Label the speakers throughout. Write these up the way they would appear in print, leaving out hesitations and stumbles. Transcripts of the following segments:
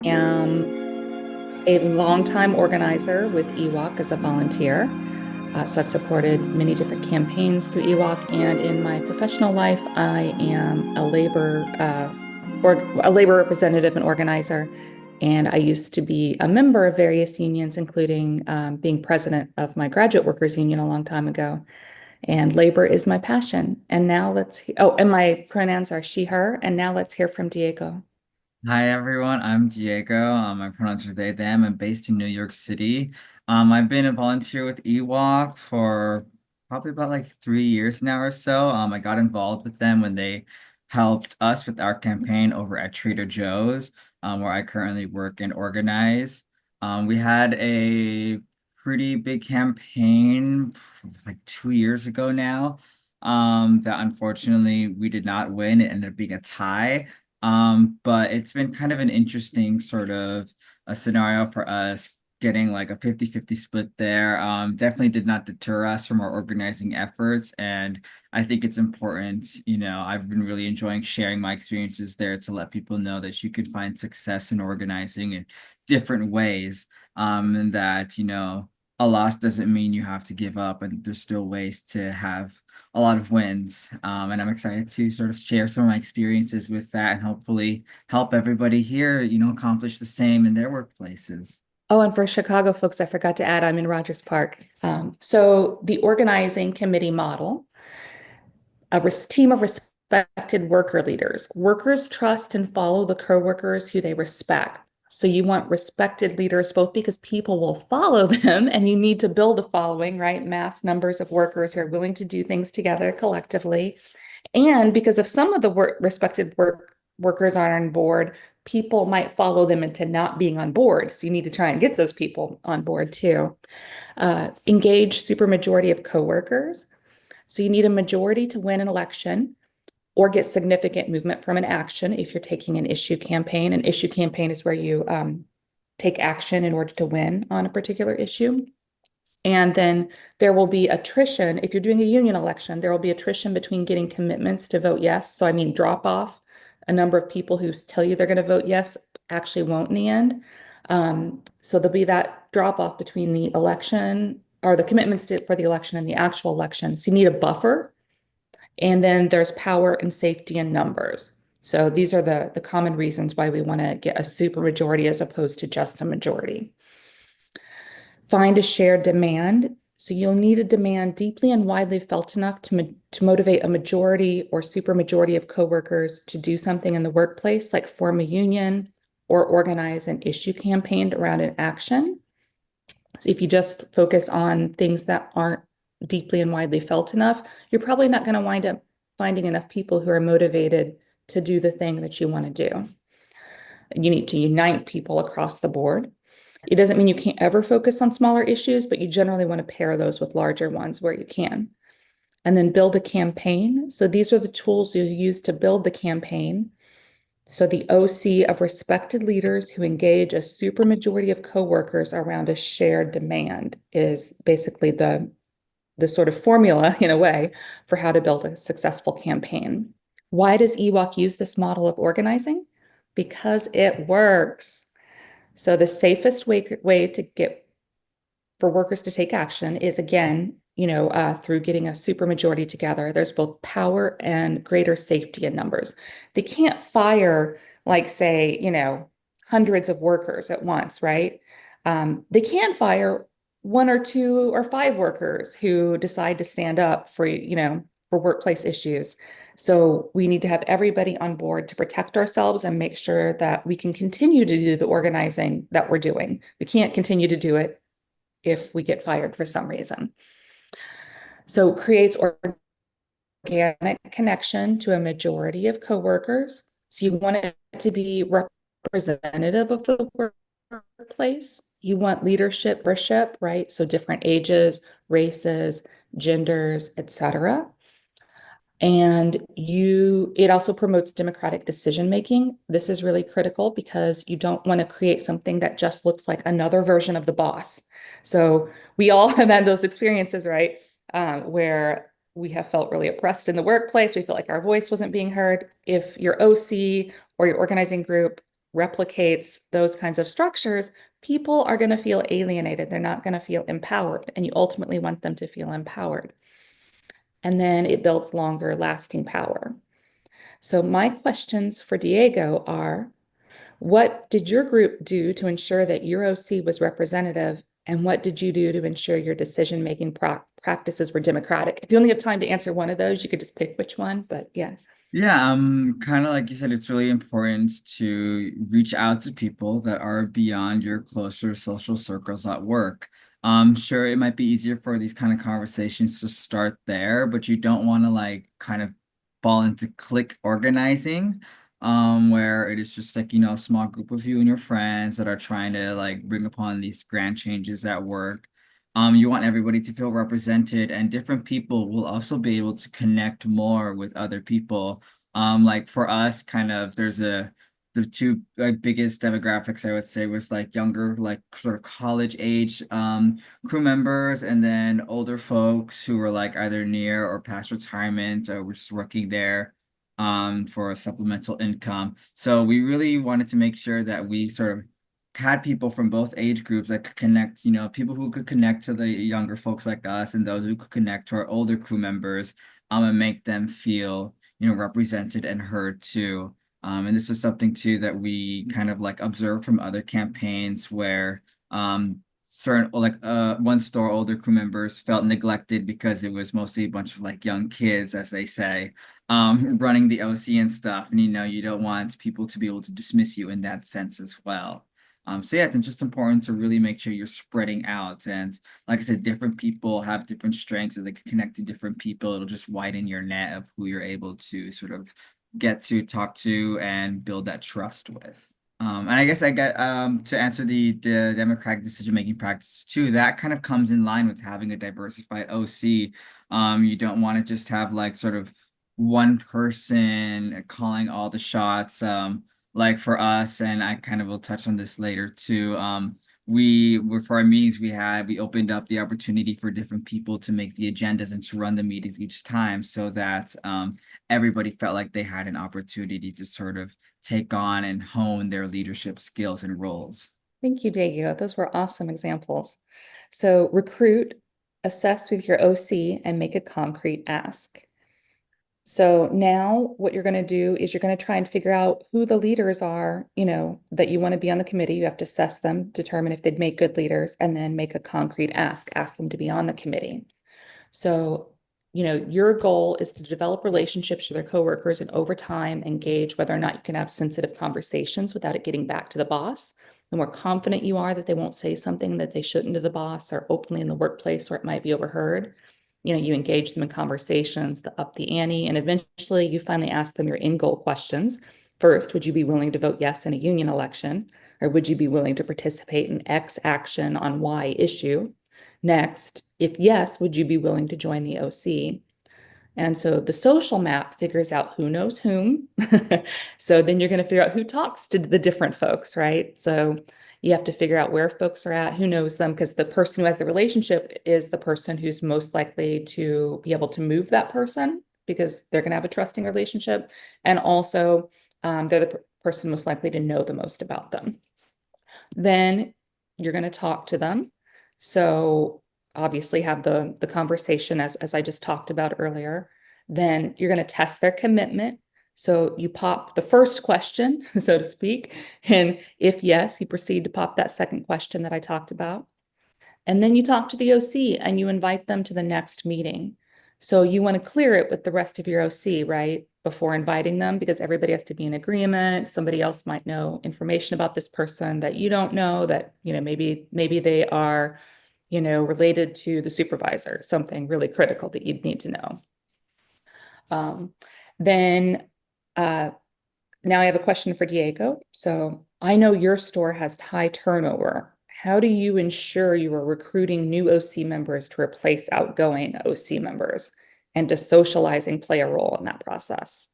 Speaker 1: am a longtime organizer with EWOC as a volunteer. So I've supported many different campaigns through EWOC, and in my professional life, I am a labor representative and organizer. And I used to be a member of various unions, including being president of my graduate workers union a long time ago. And labor is my passion. And now and my pronouns are she, her. And now let's hear from Diego.
Speaker 2: Hi everyone, I'm Diego. My pronouns are they, them. I'm based in New York City. I've been a volunteer with EWOC for probably about like 3 years now or so. I got involved with them when they helped us with our campaign over at Trader Joe's, where I currently work and organize. We had a pretty big campaign like 2 years ago now, that unfortunately we did not win. It ended up being a tie. But it's been kind of an interesting sort of a scenario for us getting like a 50-50 split there. Definitely did not deter us from our organizing efforts. And I think it's important, I've been really enjoying sharing my experiences there to let people know that you can find success in organizing in different ways. And that, a loss doesn't mean you have to give up, and there's still ways to have a lot of wins. And I'm excited to sort of share some of my experiences with that and hopefully help everybody here, accomplish the same in their workplaces.
Speaker 1: Oh, and for Chicago folks, I forgot to add, I'm in Rogers Park. So the organizing committee model, team of respected worker leaders. Workers trust and follow the coworkers who they respect. So you want respected leaders, both because people will follow them and you need to build a following, right? Mass numbers of workers who are willing to do things together collectively. And because if some of the workers aren't on board, people might follow them into not being on board. So you need to try and get those people on board too. Engage supermajority of coworkers. So you need a majority to win an election or get significant movement from an action if you're taking an issue campaign. An issue campaign is where you take action in order to win on a particular issue. And then there will be attrition. If you're doing a union election, there will be attrition between getting commitments to vote yes. So, I mean, drop off. A number of people who tell you they're going to vote yes actually won't in the end. So there'll be that drop off between the election or the for the election and the actual election. So you need a buffer. And then there's power and safety in numbers. So these are the common reasons why we want to get a super majority as opposed to just a majority. Find a shared demand. So you'll need a demand deeply and widely felt enough to motivate a majority or supermajority of coworkers to do something in the workplace, like form a union or organize an issue campaign around an action. So if you just focus on things that aren't deeply and widely felt enough, you're probably not going to wind up finding enough people who are motivated to do the thing that you want to do. You need to unite people across the board. It doesn't mean you can't ever focus on smaller issues, but you generally want to pair those with larger ones where you can. And then build a campaign. So these are the tools you use to build the campaign. So the OC of respected leaders who engage a supermajority of coworkers around a shared demand is basically the sort of formula in a way for how to build a successful campaign. Why does EWOC use this model of organizing? Because it works. So the safest way to get for workers to take action is again, through getting a supermajority together. There's both power and greater safety in numbers. They can't fire like say, hundreds of workers at once, right? They can fire one or two or five workers who decide to stand up for workplace issues. So we need to have everybody on board to protect ourselves and make sure that we can continue to do the organizing that we're doing. We can't continue to do it if we get fired for some reason. So it creates organic connection to a majority of coworkers. So you want it to be representative of the workplace. You want leadership, right? So different ages, races, genders, etc. And it also promotes democratic decision making. This is really critical because you don't want to create something that just looks like another version of the boss. So we all have had those experiences, right? Where we have felt really oppressed in the workplace. We feel like our voice wasn't being heard. If your OC or your organizing group replicates those kinds of structures, people are going to feel alienated. They're not going to feel empowered. And you ultimately want them to feel empowered. And then it builds longer lasting power. So, my questions for Diego are, what did your group do to ensure that your OC was representative? And what did you do to ensure your decision-making practices were democratic? If you only have time to answer one of those, you could just pick which one, but yeah.
Speaker 2: Yeah, kind of like you said, it's really important to reach out to people that are beyond your closer social circles at work. Sure, it might be easier for these kind of conversations to start there, but you don't want to like kind of fall into clique organizing, where it is just like, a small group of you and your friends that are trying to like bring upon these grand changes at work. You want everybody to feel represented, and different people will also be able to connect more with other people. Like for us, kind of, the two like biggest demographics I would say was like younger, like sort of college age crew members, and then older folks who were like either near or past retirement or were just working there for a supplemental income. So we really wanted to make sure that we sort of had people from both age groups that could connect, people who could connect to the younger folks like us and those who could connect to our older crew members, and make them feel, represented and heard too. And this is something too that we kind of like observed from other campaigns where certain like one store older crew members felt neglected because it was mostly a bunch of like young kids, as they say, running the OC and stuff. And you don't want people to be able to dismiss you in that sense as well. So yeah, it's just important to really make sure you're spreading out. And like I said, different people have different strengths, and they can connect to different people. It'll just widen your net of who you're able to sort of get to talk to and build that trust with. And I guess I get to answer the democratic decision making practices too. That kind of comes in line with having a diversified OC. You don't want to just have like sort of one person calling all the shots. Like for us, and I kind of will touch on this later too. We were for our meetings we opened up the opportunity for different people to make the agendas and to run the meetings each time so that everybody felt like they had an opportunity to sort of take on and hone their leadership skills and roles.
Speaker 1: Thank you, Diego. Those were awesome examples. So, recruit, assess with your OC, and make a concrete ask. So now what you're going to do is you're going to try and figure out who the leaders are, that you want to be on the committee. You have to assess them, determine if they'd make good leaders, and then make a concrete ask them to be on the committee. So, your goal is to develop relationships with their coworkers and over time engage whether or not you can have sensitive conversations without it getting back to the boss. The more confident you are that they won't say something that they shouldn't to the boss or openly in the workplace where it might be overheard, you engage them in conversations that up the ante, and eventually you finally ask them your end goal questions. First, would you be willing to vote yes in a union election? Or would you be willing to participate in X action on Y issue? Next, if yes, would you be willing to join the OC? And so the social map figures out who knows whom. So then you're going to figure out who talks to the different folks, right? So you have to figure out where folks are at, who knows them, because the person who has the relationship is the person who's most likely to be able to move that person because they're going to have a trusting relationship. And also, they're the person most likely to know the most about them. Then you're going to talk to them. So obviously have the conversation as I just talked about earlier. Then you're going to test their commitment. So you pop the first question, so to speak. And if yes, you proceed to pop that second question that I talked about. And then you talk to the OC and you invite them to the next meeting. So you want to clear it with the rest of your OC, right? Before inviting them, because everybody has to be in agreement. Somebody else might know information about this person that you don't know, that, maybe they are, related to the supervisor, something really critical that you'd need to know. Then now I have a question for Diego. So I know your store has high turnover. How do you ensure you are recruiting new OC members to replace outgoing OC members? And does socializing play a role in that process?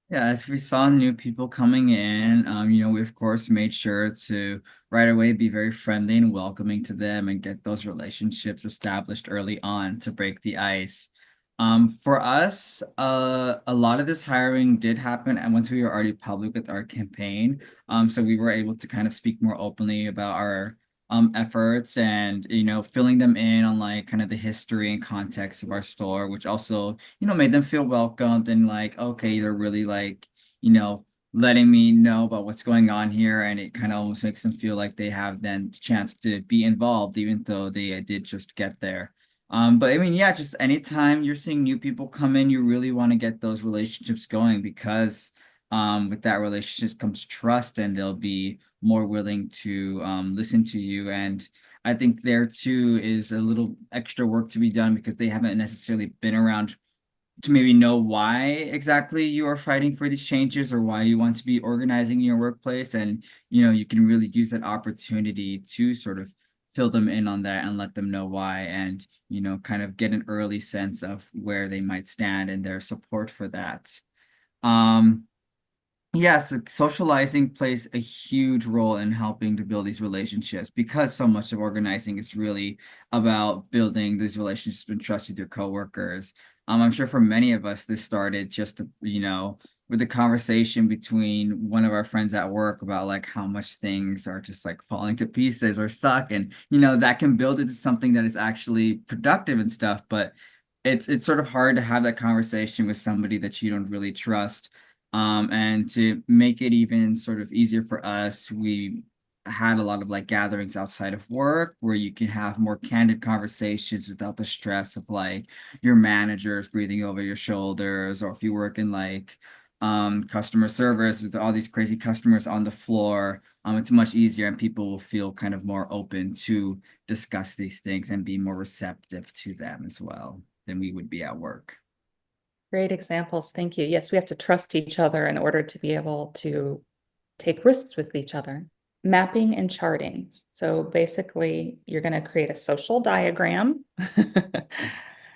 Speaker 2: Yeah, as we saw new people coming in, we of course made sure to right away be very friendly and welcoming to them and get those relationships established early on to break the ice. For us, a lot of this hiring did happen, and once we were already public with our campaign, so we were able to kind of speak more openly about our efforts and filling them in on like kind of the history and context of our store, which also made them feel welcomed and like okay, they're really like you know letting me know about what's going on here, and it kind of almost makes them feel like they have then the chance to be involved, even though they did just get there. But I mean, yeah, just anytime you're seeing new people come in, you really want to get those relationships going because with that relationship comes trust and they'll be more willing to listen to you. And I think there too is a little extra work to be done because they haven't necessarily been around to maybe know why exactly you are fighting for these changes or why you want to be organizing your workplace. And, you can really use that opportunity to sort of fill them in on that and let them know why and, kind of get an early sense of where they might stand and their support for that. Um, Yes, socializing plays a huge role in helping to build these relationships because so much of organizing is really about building these relationships and trust with your coworkers. I'm sure for many of us, this started just, with a conversation between one of our friends at work about like how much things are just like falling to pieces or suck. And, that can build into something that is actually productive and stuff. But it's sort of hard to have that conversation with somebody that you don't really trust. And to make it even sort of easier for us, we had a lot of like gatherings outside of work where you can have more candid conversations without the stress of like your managers breathing over your shoulders, or if you work in like customer service with all these crazy customers on the floor, it's much easier and people will feel kind of more open to discuss these things and be more receptive to them as well than we would be at work.
Speaker 1: Great examples. Thank you. Yes, we have to trust each other in order to be able to take risks with each other. Mapping and charting. So basically, you're going to create a social diagram.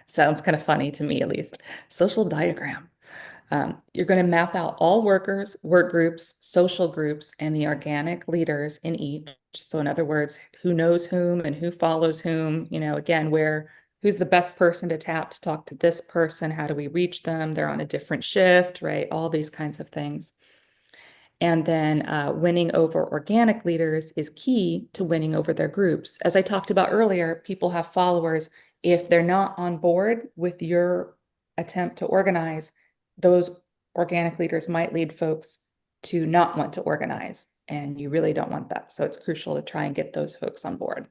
Speaker 1: Sounds kind of funny to me, at least. Social diagram. You're going to map out all workers, work groups, social groups, and the organic leaders in each. So, in other words, who knows whom and who follows whom, again, who's the best person to tap to talk to this person? How do we reach them? They're on a different shift, right? All these kinds of things. And then winning over organic leaders is key to winning over their groups. As I talked about earlier, people have followers. If they're not on board with your attempt to organize, those organic leaders might lead folks to not want to organize. And you really don't want that. So it's crucial to try and get those folks on board.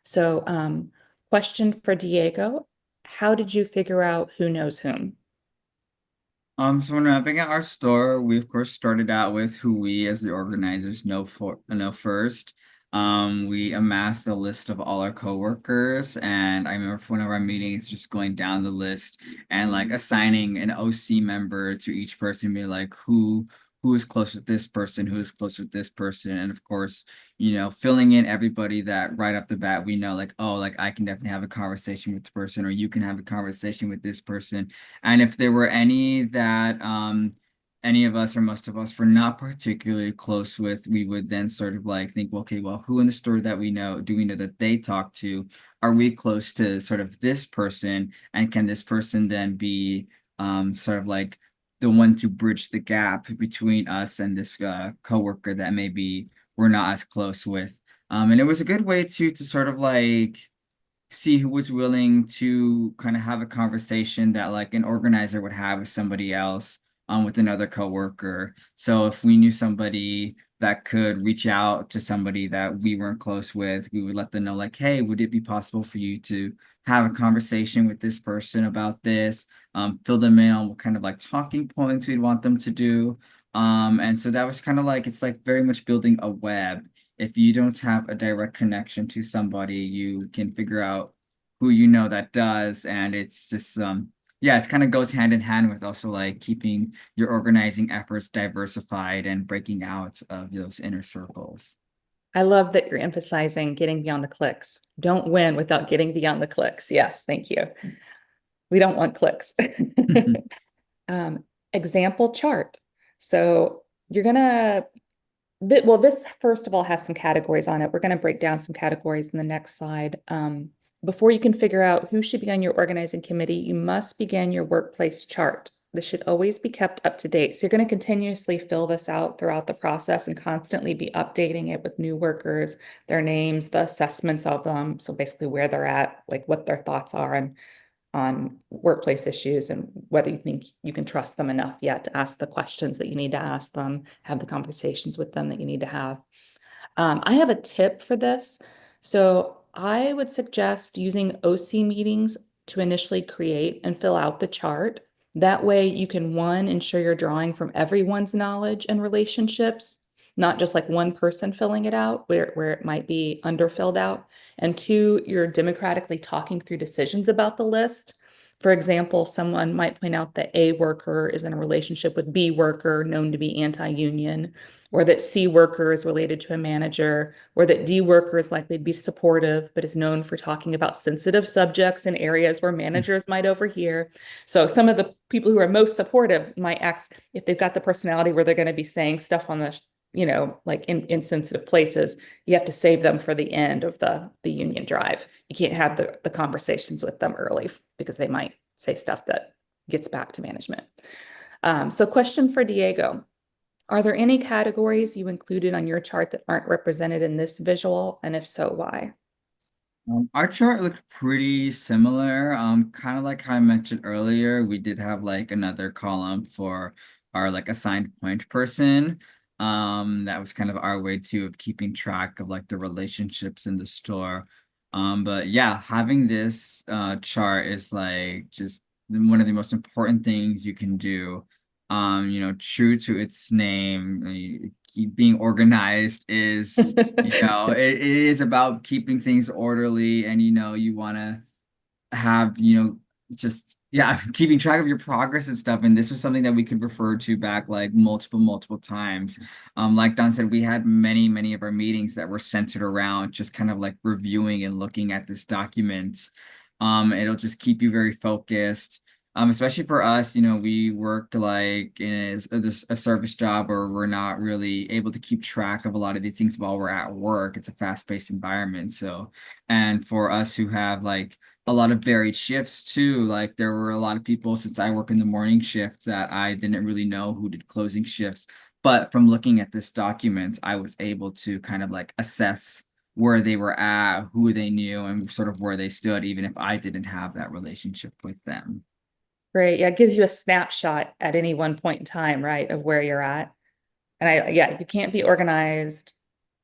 Speaker 1: So, question for Diego. How did you figure out who knows whom?
Speaker 2: So when mapping out our store, we of course started out with who we as the organizers know first. We amassed a list of all our coworkers, and I remember for one of our meetings just going down the list and like assigning an OC member to each person, be like who is close with this person, who is close with this person, and of course, filling in everybody that right up the bat we know like, oh, like I can definitely have a conversation with the person, or you can have a conversation with this person. And if there were any that any of us or most of us were not particularly close with, we would then sort of like think, well, okay, well, who in the store that we know, do we know that they talk to? Are we close to sort of this person? And can this person then be sort of like the one to bridge the gap between us and this coworker that maybe we're not as close with? And it was a good way to sort of like see who was willing to kind of have a conversation that like an organizer would have with somebody else, with another coworker. So if we knew somebody that could reach out to somebody that we weren't close with, we would let them know like, hey, would it be possible for you to have a conversation with this person about this? Fill them in on what kind of like talking points we'd want them to do. And so that was kind of like it's like very much building a web. If you don't have a direct connection to somebody, you can figure out who that does. And it's just yeah, it kind of goes hand in hand with also like keeping your organizing efforts diversified and breaking out of those inner circles.
Speaker 1: I love that you're emphasizing getting beyond the clicks. Don't win without getting beyond the clicks. Yes, thank you. We don't want clicks. Example chart. So you're gonna, well, this first of all has some categories on it. We're gonna break down some categories in the next slide. before you can figure out who should be on your organizing committee, you must begin your workplace chart. This should always be kept up to date. So you're going to continuously fill this out throughout the process and constantly be updating it with new workers, their names, the assessments of them. So basically where they're at, like what their thoughts are on workplace issues and whether you think you can trust them enough yet to ask the questions that you need to ask them, have the conversations with them that you need to have. I have a tip for this. So I would suggest using OC meetings to initially create and fill out the chart. That way you can, one, ensure you're drawing from everyone's knowledge and relationships, not just like one person filling it out where it might be underfilled out. And two, you're democratically talking through decisions about the list. For example, someone might point out that A worker is in a relationship with B worker known to be anti-union, or that C worker is related to a manager, or that D worker is likely to be supportive, but is known for talking about sensitive subjects in areas where managers might overhear. So some of the people who are most supportive might ask if they've got the personality where they're going to be saying stuff on the, like in insensitive places, you have to save them for the end of the union drive. You can't have the conversations with them early because they might say stuff that gets back to management. So question for Diego. Are there any categories you included on your chart that aren't represented in this visual? And if so, why?
Speaker 2: Our chart looked pretty similar. Kind of like how I mentioned earlier, we did have like another column for our like assigned point person. That was kind of our way too of keeping track of like the relationships in the store. But yeah, having this chart is like just one of the most important things you can do. True to its name, being organized is it is about keeping things orderly and you want to have just yeah keeping track of your progress and stuff, and this was something that we could refer to back like multiple times. Like Don said, we had many of our meetings that were centered around just kind of like reviewing and looking at this document. It'll just keep you very focused. Especially for us, we work like in a service job where we're not really able to keep track of a lot of these things while we're at work. It's a fast-paced environment. So, and for us who have like a lot of varied shifts too, like there were a lot of people, since I work in the morning shift, that I didn't really know who did closing shifts. But from looking at this document, I was able to kind of like assess where they were at, who they knew, and sort of where they stood, even if I didn't have that relationship with them.
Speaker 1: Great. Yeah, it gives you a snapshot at any one point in time, right, of where you're at. And yeah, you can't be organized,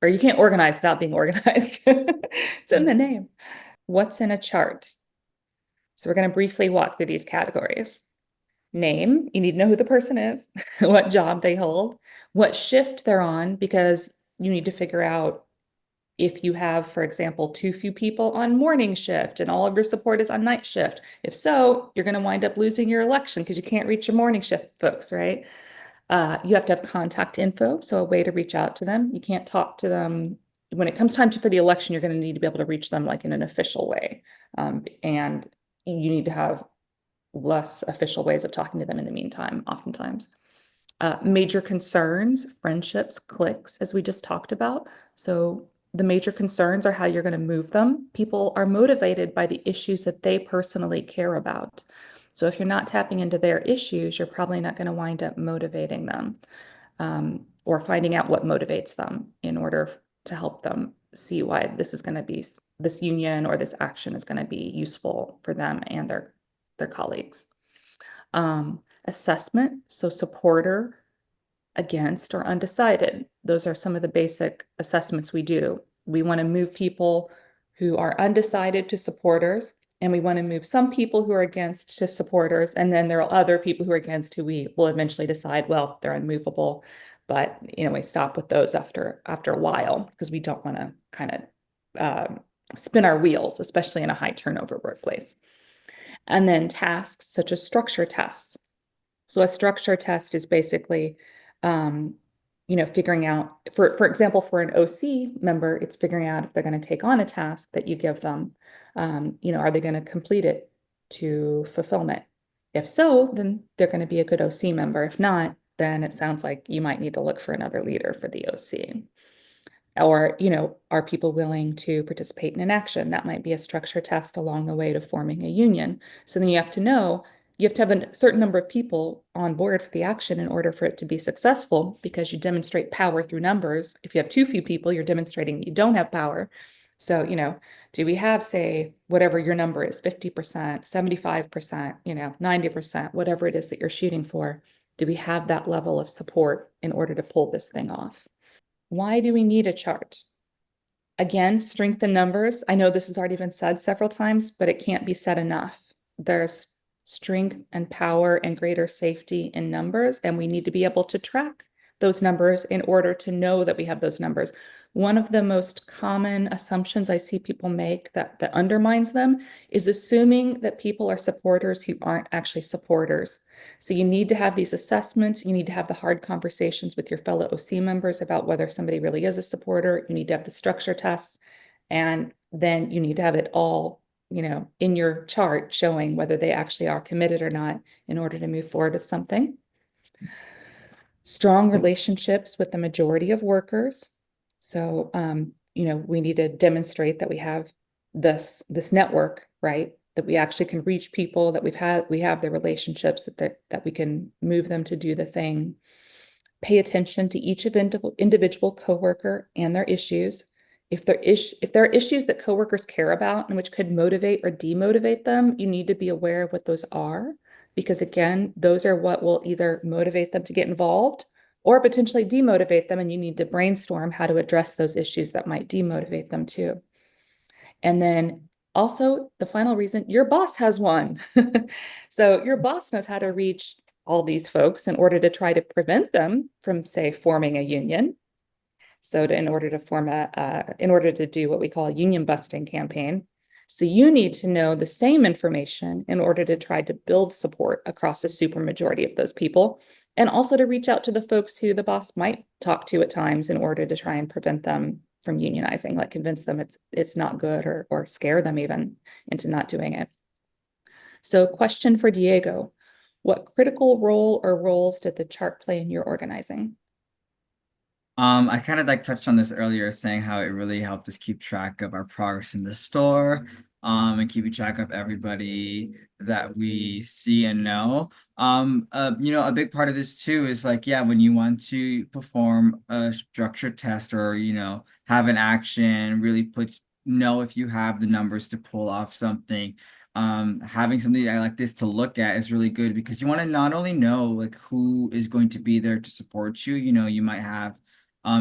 Speaker 1: or you can't organize without being organized. It's in the name. What's in a chart? So we're going to briefly walk through these categories. Name, you need to know who the person is, what job they hold, what shift they're on, because you need to figure out if you have, for example, too few people on morning shift and all of your support is on night shift. If so, you're going to wind up losing your election because you can't reach your morning shift folks, right? You have to have contact info, so a way to reach out to them. You can't talk to them when it comes time for the election. You're going to need to be able to reach them like in an official way, and you need to have less official ways of talking to them in the meantime, oftentimes. Major concerns, friendships, cliques, as we just talked about. So the major concerns are how you're going to move them. People are motivated by the issues that they personally care about. So if you're not tapping into their issues, you're probably not going to wind up motivating them, or finding out what motivates them in order to help them see why this is going to be, this union or this action is going to be useful for them and their colleagues. Assessment, so supporter, against, or undecided. Those are some of the basic assessments we do. We want to move people who are undecided to supporters, and we want to move some people who are against to supporters. And then there are other people who are against who we will eventually decide, well, they're unmovable. But we stop with those after a while because we don't want to kind of spin our wheels, especially in a high turnover workplace. And then tasks such as structure tests. So a structure test is basically, figuring out, for example, for an OC member, it's figuring out if they're going to take on a task that you give them. Are they going to complete it to fulfillment? If so, then they're going to be a good OC member. If not, then it sounds like you might need to look for another leader for the OC. Or, are people willing to participate in an action? That might be a structure test along the way to forming a union. So then you have to know, you have to have a certain number of people on board for the action in order for it to be successful, because you demonstrate power through numbers. If you have too few people, you're demonstrating that you don't have power. So, do we have, say, whatever your number is, 50%, 75%, 90%, whatever it is that you're shooting for? Do we have that level of support in order to pull this thing off? Why do we need a chart? Again, strength in numbers. I know this has already been said several times, but it can't be said enough. There's strength and power and greater safety in numbers, and we need to be able to track those numbers in order to know that we have those numbers. One of the most common assumptions I see people make that undermines them is assuming that people are supporters who aren't actually supporters. So you need to have these assessments. You need to have the hard conversations with your fellow OC members about whether somebody really is a supporter. You need to have the structure tests, and then you need to have it all, in your chart showing whether they actually are committed or not in order to move forward with something. Strong relationships with the majority of workers. So, we need to demonstrate that we have this network, right? That we actually can reach people, that we have the relationships that we can move them to do the thing. Pay attention to each individual coworker and their issues. If there are issues that coworkers care about and which could motivate or demotivate them, you need to be aware of what those are, because again, those are what will either motivate them to get involved or potentially demotivate them, and you need to brainstorm how to address those issues that might demotivate them too. And then also, the final reason, your boss has one. So your boss knows how to reach all these folks in order to try to prevent them from, say, forming a union. So in order to in order to do what we call a union busting campaign. So you need to know the same information in order to try to build support across the supermajority of those people, and also to reach out to the folks who the boss might talk to at times in order to try and prevent them from unionizing, like convince them it's not good, or scare them even into not doing it. So question for Diego, what critical role or roles did the chart play in your organizing?
Speaker 2: I kind of like touched on this earlier, saying how it really helped us keep track of our progress in the store, and keeping track of everybody that we see and know. A big part of this too is like, yeah, when you want to perform a structured test or, have an action, really know if you have the numbers to pull off something. Having something like this to look at is really good because you want to not only know like who is going to be there to support you, you might have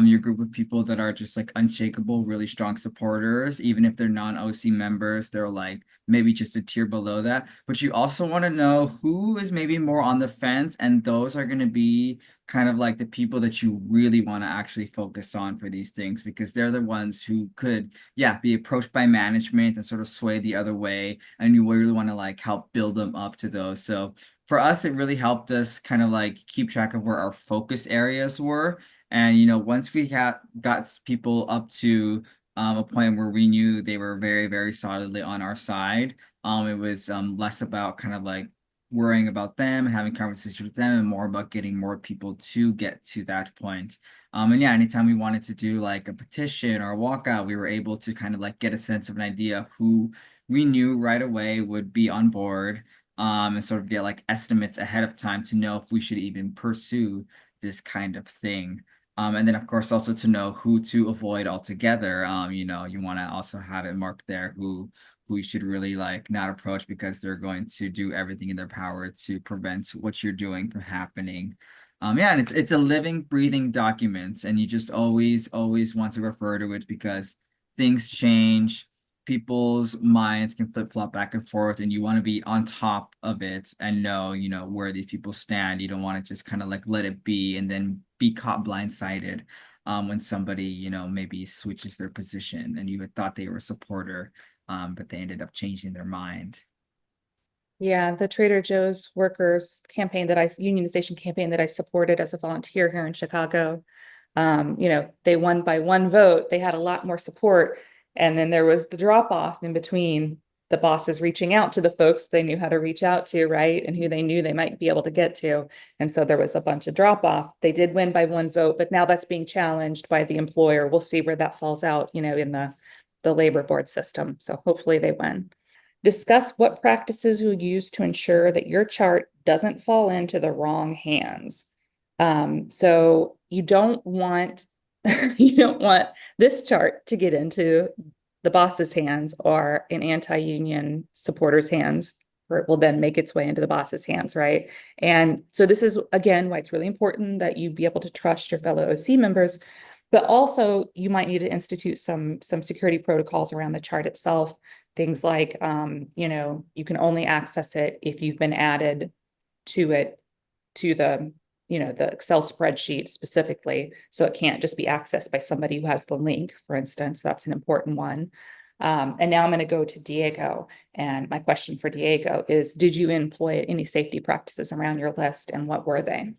Speaker 2: your group of people that are just like unshakable, really strong supporters, even if they're non-OC members, they're like maybe just a tier below that. But you also want to know who is maybe more on the fence, and those are going to be kind of like the people that you really want to actually focus on for these things because they're the ones who could, yeah, be approached by management and sort of sway the other way, and you really want to like help build them up to those. So for us, it really helped us kind of like keep track of where our focus areas were and once we got people up to a point where we knew they were very, very solidly on our side, it was less about kind of like worrying about them and having conversations with them, and more about getting more people to get to that point. And yeah, anytime we wanted to do like a petition or a walkout, we were able to kind of like get a sense of an idea of who we knew right away would be on board, and sort of get like estimates ahead of time to know if we should even pursue this kind of thing. And then of course also to know who to avoid altogether. You want to also have it marked there who you should really like not approach because they're going to do everything in their power to prevent what you're doing from happening. Yeah, and it's a living, breathing document, and you just always want to refer to it because things change, people's minds can flip-flop back and forth, and you want to be on top of it and know, where these people stand. You don't want to just kind of like let it be and then be caught blindsided when somebody, maybe switches their position and you had thought they were a supporter, but they ended up changing their mind.
Speaker 1: Yeah, the Trader Joe's workers campaign unionization campaign that I supported as a volunteer here in Chicago, they won by one vote. They had a lot more support. And then there was the drop off in between the bosses reaching out to the folks they knew how to reach out to, right? And who they knew they might be able to get to. And so there was a bunch of drop off. They did win by one vote, but now that's being challenged by the employer. We'll see where that falls out, in the labor board system. So hopefully they win. Discuss what practices you'll use to ensure that your chart doesn't fall into the wrong hands. So you don't want you don't want this chart to get into the boss's hands or an anti-union supporter's hands, or it will then make its way into the boss's hands, right? And so this is again why it's really important that you be able to trust your fellow OC members, but also you might need to institute some security protocols around the chart itself. Things like, you can only access it if you've been added to it, to the Excel spreadsheet specifically. So it can't just be accessed by somebody who has the link, for instance. That's an important one. And now I'm going to go to Diego. And my question for Diego is, did you employ any safety practices around your list, and what were they?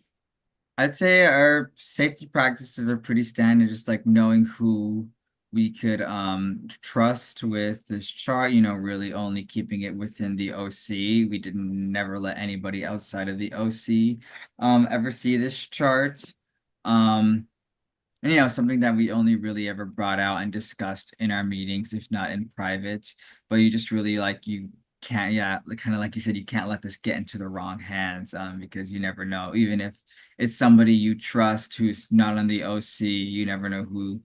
Speaker 2: I'd say our safety practices are pretty standard, just like knowing who we could trust with this chart, really only keeping it within the OC. We didn't never let anybody outside of the OC ever see this chart. Um and something that we only really ever brought out and discussed in our meetings, if not in private. But you just really like you can't, yeah, kind of like you said, you can't let this get into the wrong hands, because you never know. Even if it's somebody you trust who's not on the OC, you never know who,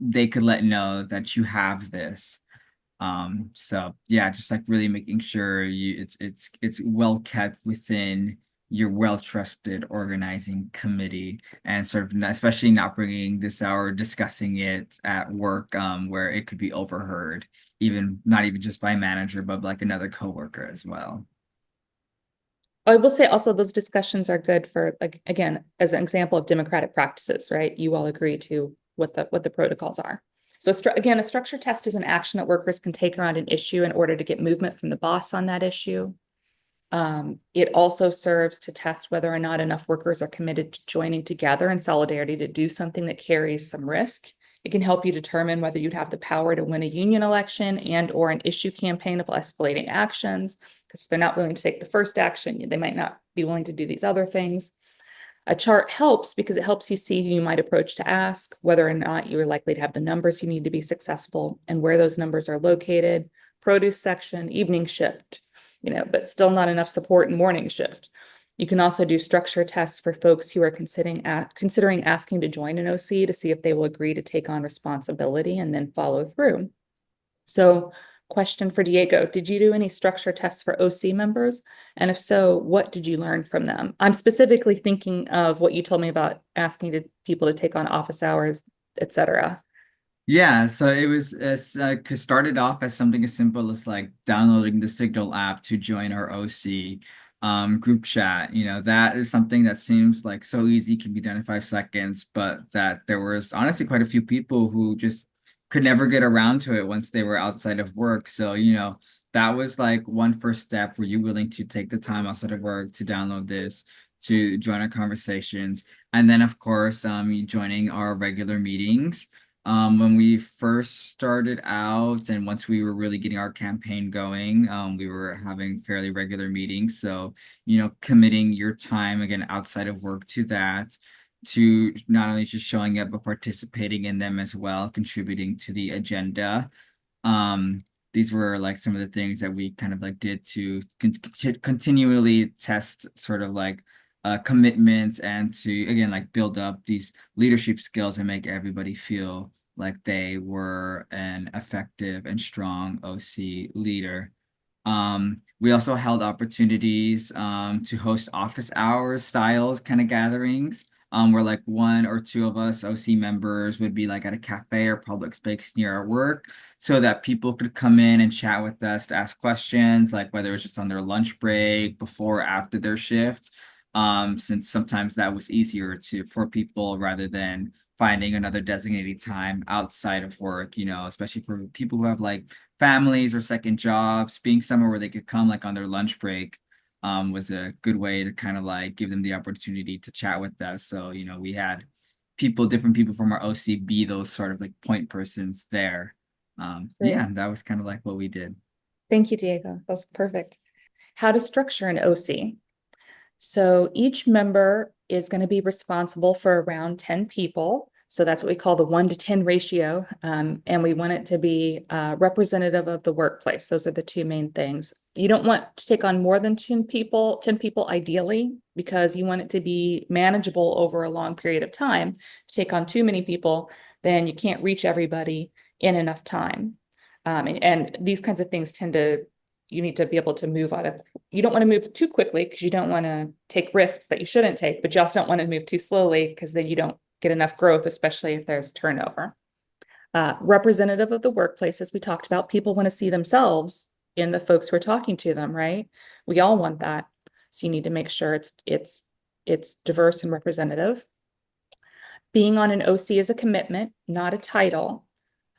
Speaker 2: they could let know that you have this. So yeah, just like really making sure it's well kept within your well trusted organizing committee, and sort of especially not bringing this out or discussing it at work, where it could be overheard, even not even just by manager, but like another coworker as well.
Speaker 1: I will say also those discussions are good for, like, again, as an example of democratic practices, right? You all agree to what the protocols are. So again, a structure test is an action that workers can take around an issue in order to get movement from the boss on that issue. It also serves to test whether or not enough workers are committed to joining together in solidarity to do something that carries some risk. It can help you determine whether you'd have the power to win a union election and or an issue campaign of escalating actions, because if they're not willing to take the first action, they might not be willing to do these other things. A chart helps because it helps you see who you might approach to ask, whether or not you are likely to have the numbers you need to be successful, and where those numbers are located. Produce section, evening shift, but still not enough support in morning shift. You can also do structure tests for folks who are considering asking to join an OC to see if they will agree to take on responsibility and then follow through. So, question for Diego, did you do any structure tests for OC members? And if so, what did you learn from them? I'm specifically thinking of what you told me about asking people to take on office hours, etc.
Speaker 2: Yeah, so it was started off as something as simple as like downloading the Signal app to join our OC group chat. That is something that seems like so easy, can be done in 5 seconds, but that there was honestly quite a few people who just could never get around to it once they were outside of work. So, that was like one first step. Were you willing to take the time outside of work to download this, to join our conversations? And then of course, joining our regular meetings. When we first started out, and once we were really getting our campaign going, we were having fairly regular meetings. So, committing your time again outside of work to that, to not only just showing up, but participating in them as well, contributing to the agenda. These were like some of the things that we kind of like did to continually test sort of like commitments, and to again like build up these leadership skills and make everybody feel like they were an effective and strong OC leader. We also held opportunities to host office hours styles kind of gatherings, where like one or two of us OC members would be like at a cafe or public space near our work, so that people could come in and chat with us to ask questions, like whether it's just on their lunch break, before or after their shift. Since sometimes that was easier for people rather than finding another designated time outside of work, especially for people who have like families or second jobs. Being somewhere where they could come like on their lunch break was a good way to kind of like give them the opportunity to chat with us. So, we had different people from our OC be those sort of like point persons there. Yeah,
Speaker 1: Great.
Speaker 2: that was kind of like what we did.
Speaker 1: Thank you, Diego. That's perfect. How to structure an OC. So each member is going to be responsible for around 10 people. So that's what we call the 1 to 10 ratio. And we want it to be representative of the workplace. Those are the two main things. You don't want to take on more than 10 people ideally, because you want it to be manageable over a long period of time. To take on too many people, then you can't reach everybody in enough time. And these kinds of things you need to be able to move out of, you don't want to move too quickly because you don't want to take risks that you shouldn't take, but you also don't want to move too slowly because then you don't get enough growth, especially if there's turnover. Representative of the workplace, as we talked about, people want to see themselves in the folks who are talking to them, right? We all want that. So you need to make sure it's diverse and representative. Being on an OC is a commitment, not a title.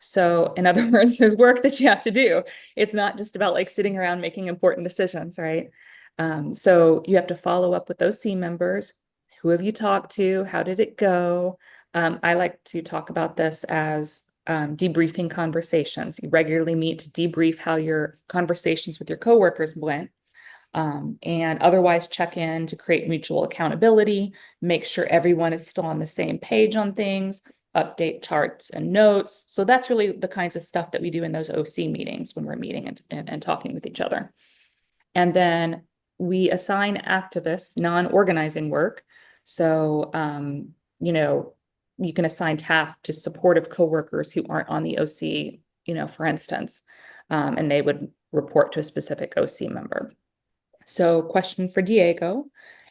Speaker 1: So in other words, there's work that you have to do. It's not just about like sitting around making important decisions, right? So you have to follow up with those C members. Who have you talked to? How did it go? I like to talk about this as debriefing conversations. You regularly meet to debrief how your conversations with your coworkers went. And otherwise check in to create mutual accountability, make sure everyone is still on the same page on things, update charts and notes. So that's really the kinds of stuff that we do in those OC meetings when we're meeting and talking with each other. And then we assign activists non-organizing work. So, you can assign tasks to supportive coworkers who aren't on the OC, for instance, and they would report to a specific OC member. So, question for Diego.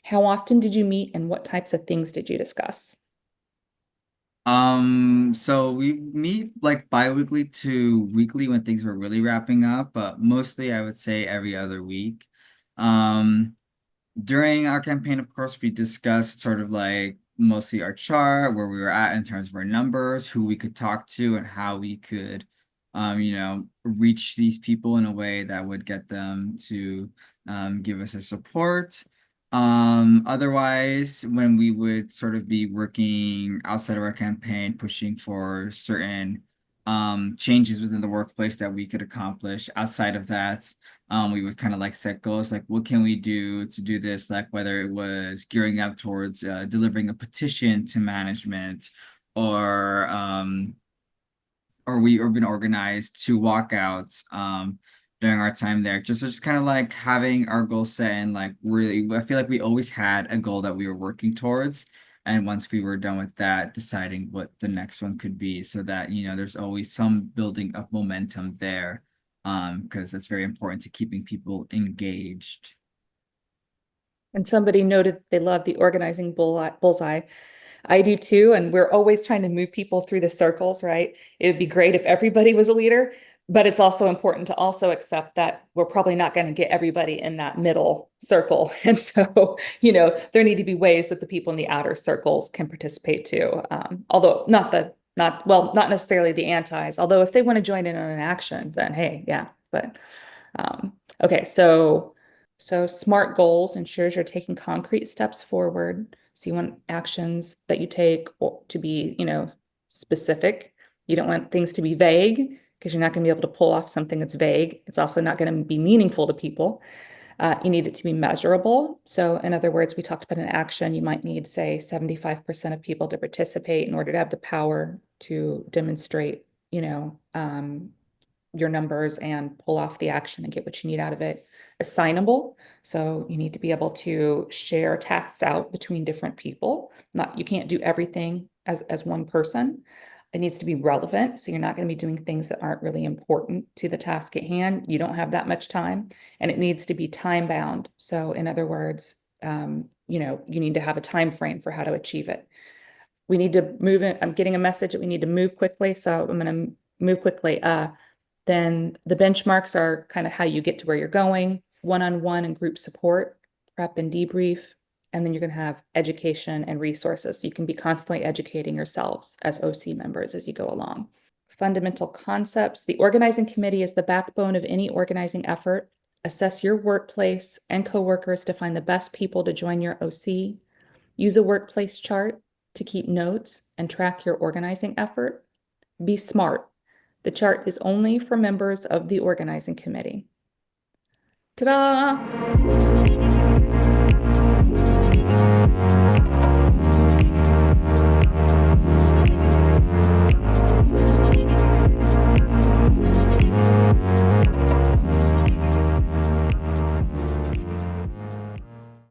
Speaker 1: How often did you meet and what types of things did you discuss?
Speaker 2: So we meet like bi-weekly to weekly when things were really wrapping up, but mostly I would say every other week. Um, During our campaign, of course, we discussed sort of like mostly our chart, where we were at in terms of our numbers, who we could talk to, and how we could, reach these people in a way that would get them to give us their support. Otherwise, when we would sort of be working outside of our campaign, pushing for certain changes within the workplace that we could accomplish outside of that, we would kind of like set goals, like what can we do to do this, like whether it was gearing up towards delivering a petition to management, or we urban organized to walkouts during our time there. Just kind of like having our goal set, and like really I feel like we always had a goal that we were working towards. And once we were done with that, deciding what the next one could be, so that there's always some building of momentum there, because that's very important to keeping people engaged.
Speaker 1: And somebody noted they love the organizing bullseye. I do too. And we're always trying to move people through the circles, right? It would be great if everybody was a leader, but it's also important to also accept that we're probably not going to get everybody in that middle circle. And so, there need to be ways that the people in the outer circles can participate too. Although not necessarily the antis, although if they want to join in on an action, then hey, yeah. But okay, so SMART goals ensures you're taking concrete steps forward. So you want actions that you take to be, specific. You don't want things to be vague because you're not going to be able to pull off something that's vague. It's also not going to be meaningful to people. You need it to be measurable. So in other words, we talked about an action. You might need, say, 75% of people to participate in order to have the power to demonstrate, your numbers and pull off the action and get what you need out of it. Assignable. So you need to be able to share tasks out between different people. You can't do everything as one person. It needs to be relevant. So you're not going to be doing things that aren't really important to the task at hand. You don't have that much time, and it needs to be time bound. So in other words, you need to have a time frame for how to achieve it. We need to move it. I'm getting a message that we need to move quickly. So I'm going to move quickly. Then the benchmarks are kind of how you get to where you're going, one-on-one and group support, prep and debrief. And then you're going to have education and resources. So you can be constantly educating yourselves as OC members as you go along. Fundamental concepts. The organizing committee is the backbone of any organizing effort. Assess your workplace and coworkers to find the best people to join your OC. Use a workplace chart to keep notes and track your organizing effort. Be smart. The chart is only for members of the organizing committee. Ta-da!